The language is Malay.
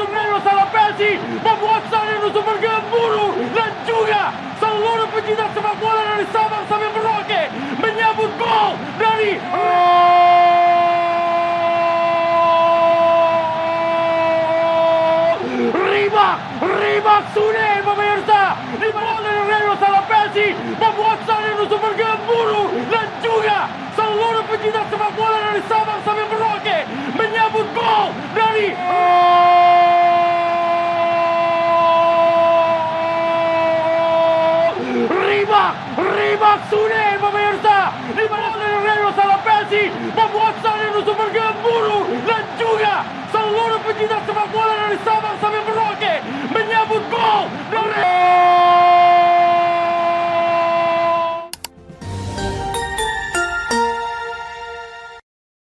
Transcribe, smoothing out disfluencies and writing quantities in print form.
Ronaldo Reino Salapesi membuat Sadio bergemuruh dan juga seluruh pecinta sepak bola dari Sabang sampai Merauke menyambut gol dari Rimak Sunen pemirsa di bola dari Reino Salapesi membuat Sadio bergemuruh dan juga seluruh pecinta sepak bola dari Sabang sampai Merauke menyambut gol dari Rimak Sunen pemirsa di bola dari Reino Salapesi membuat Sadio bergemuruh dan juga seluruh pecinta sepak bola dari Sabang sampai Merauke menyambut gol dari